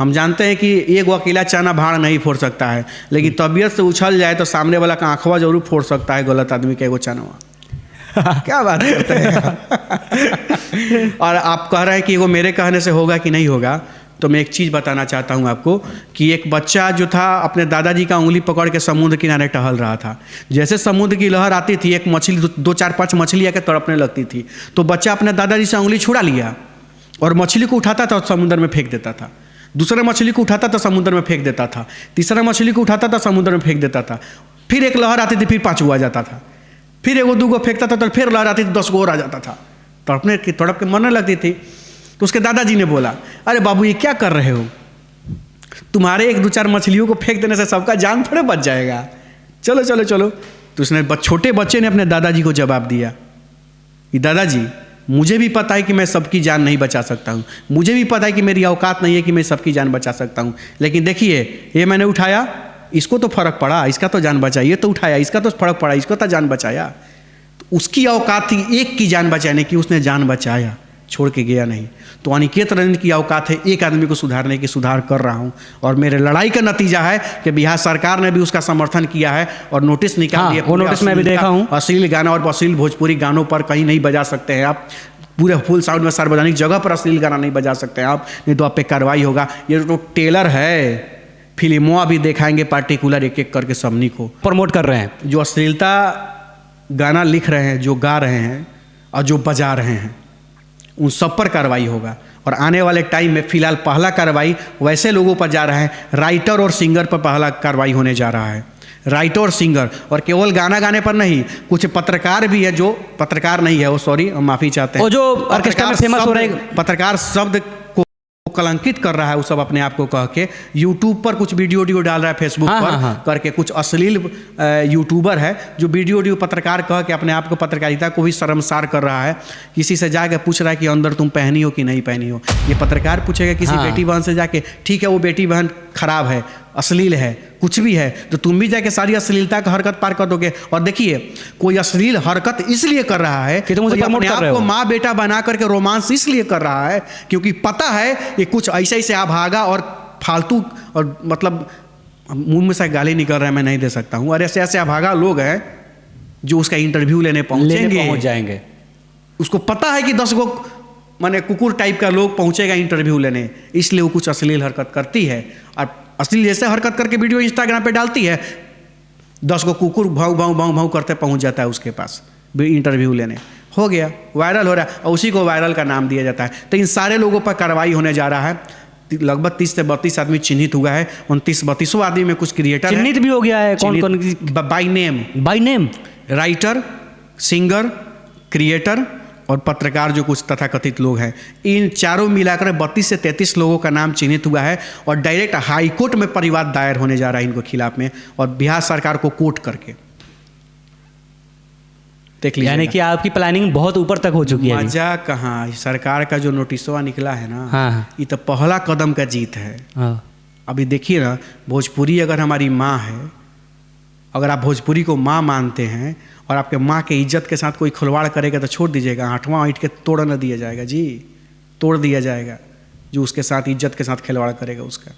हम जानते हैं कि एक वो अकेला चना भाड़ नहीं फोड़ सकता है, लेकिन तबीयत से उछल जाए तो सामने वाला का आंखवा जरूर फोड़ सकता है गलत आदमी का एगो चनवा। क्या बात करते हैं। और आप कह रहे हैं कि वो मेरे कहने से होगा कि नहीं होगा, तो मैं एक चीज़ बताना चाहता हूँ आपको कि एक बच्चा जो था अपने दादाजी का उंगली पकड़ के समुद्र किनारे टहल रहा था। जैसे समुद्र की लहर आती थी, एक मछली दो चार पांच मछली आके तड़पने लगती थी, तो बच्चा अपने दादाजी से उंगली छुड़ा लिया और मछली को उठाता था और समुद्र में फेंक देता था। दूसरे मछली को उठाता था समुद्र में फेंक देता था। तीसरा मछली को उठाता था समुद्र में फेंक देता था। फिर एक लहर आती थी, फिर 5 आ जाता था। फिर एगो 2 फेंकता था तो फिर लहर आती थी, 10 और आ जाता था। तड़प के मरने लगती थी। तो उसके दादाजी ने बोला, अरे बाबू ये क्या कर रहे हो, तुम्हारे 1-2-4 मछलियों को फेंक देने से सबका जान थोड़े बच जाएगा, चलो चलो चलो। तो उसने छोटे बच्चे ने अपने दादाजी को जवाब दिया कि दादाजी मुझे भी पता है कि मैं सबकी जान नहीं बचा सकता हूँ, मुझे भी पता है कि मेरी औकात नहीं है कि मैं सबकी जान बचा सकता हूँ, लेकिन देखिए ये मैंने उठाया, इसको तो फर्क पड़ा, इसका तो जान बचा, ये तो उठाया, इसका तो फर्क पड़ा, इसको तो जान बचाया। तो उसकी औकात थी एक की जान बचाने की, उसने जान बचाया, छोड़ के गया नहीं। तो अनिकेत रंजन की औकात है एक आदमी को सुधारने की, सुधार कर रहा हूँ। और मेरे लड़ाई का नतीजा है कि बिहार सरकार ने भी उसका समर्थन किया है और नोटिस निकाल दिया। वो नोटिस मैं भी देखा हूँ। अश्लील गाना और अश्लील भोजपुरी गानों पर कहीं नहीं बजा सकते हैं आप, पूरे फुल साउंड में सार्वजनिक जगह पर अश्लील गाना नहीं बजा सकते हैं आप, नहीं तो आप पे कार्रवाई होगा। ये तो टेलर है, फिल्मों भी दिखाएंगे पार्टिकुलर एक एक करके सबनी को प्रमोट कर रहे हैं। जो अश्लीलता गाना लिख रहे हैं, जो गा रहे हैं और जो बजा रहे हैं, उन सब पर कार्रवाई होगा। और आने वाले टाइम में फिलहाल पहला कार्रवाई वैसे लोगों पर जा रहा है, राइटर और सिंगर पर पहला कार्रवाई होने जा रहा है। राइटर और सिंगर, और केवल गाना गाने पर नहीं, कुछ पत्रकार भी है जो पत्रकार नहीं है, वो सॉरी माफ़ी चाहते हैं, वो जो ऑर्केस्ट्रा में फेमस हो रहे हैं, पत्रकार शब्द को कलंकित कर रहा है वो सब अपने आप को कह के यूट्यूब पर कुछ वीडियो डाल रहा है, फेसबुक पर करके कुछ अश्लील यूट्यूबर है जो वीडियो पत्रकार कह के अपने आप को, पत्रकारिता को भी शर्मसार कर रहा है। किसी से जाके पूछ रहा है कि अंदर तुम पहनी हो कि नहीं पहनी हो। ये पत्रकार पूछेगा किसी बेटी बहन से जाके, ठीक है वो बेटी बहन खराब है, अश्लील है, कुछ भी है, तो तुम भी जाके सारी अश्लीलता का हरकत पार कर दोगे। और देखिए कोई अश्लील हरकत इसलिए कर रहा है कि तुम अपने आप को माँ बेटा बना करके रोमांस इसलिए कर रहा है क्योंकि पता है कि कुछ ऐसे अभागा और फालतू, और मतलब मुंह में से गाली निकल रहा है मैं नहीं दे सकता हूँ, और ऐसे अभागा लोग हैं जो उसका इंटरव्यू लेने पहुँच जाएंगे। उसको पता है कि 10 गो माने कुकुर टाइप का लोग पहुँचेगा इंटरव्यू लेने, इसलिए वो कुछ अश्लील हरकत करती है। और अश्लील जैसे हरकत करके वीडियो इंस्टाग्राम पे डालती है, 10 गो कुकुर भाव भाव भाव भाव करते पहुंच जाता है उसके पास इंटरव्यू लेने, हो गया, वायरल हो रहा है, और उसी को वायरल का नाम दिया जाता है। तो इन सारे लोगों पर कार्रवाई होने जा रहा है। लगभग 30 से 32 आदमी चिन्हित हुआ है। 29-32 आदमी में कुछ क्रिएटर चिन्हित भी हो गया है। कौन कौन? By name writer, singer, creator और पत्रकार जो कुछ तथाकथित लोग हैं, इन चारों मिलाकर 32 से 33 लोगों का नाम चिन्हित हुआ है और डायरेक्ट हाईकोर्ट में परिवाद दायर होने जा रहा है इनको खिलाफ में, और बिहार सरकार को कोर्ट करके देख लीजिए। यानी कि आपकी प्लानिंग बहुत ऊपर तक हो चुकी है। मजा कहाँ, सरकार का जो नोटिसवा निकला है ना, ये तो पहला कदम का जीत है। अभी देखिए ना, भोजपुरी अगर हमारी माँ है, अगर आप भोजपुरी को माँ मानते हैं और आपके माँ के इज्जत के साथ कोई खिलवाड़ करेगा तो छोड़ दीजिएगा, 8वां ईंट के तोड़ न दिया जाएगा जी, तोड़ दिया जाएगा जो उसके साथ इज्जत के साथ खिलवाड़ करेगा उसका।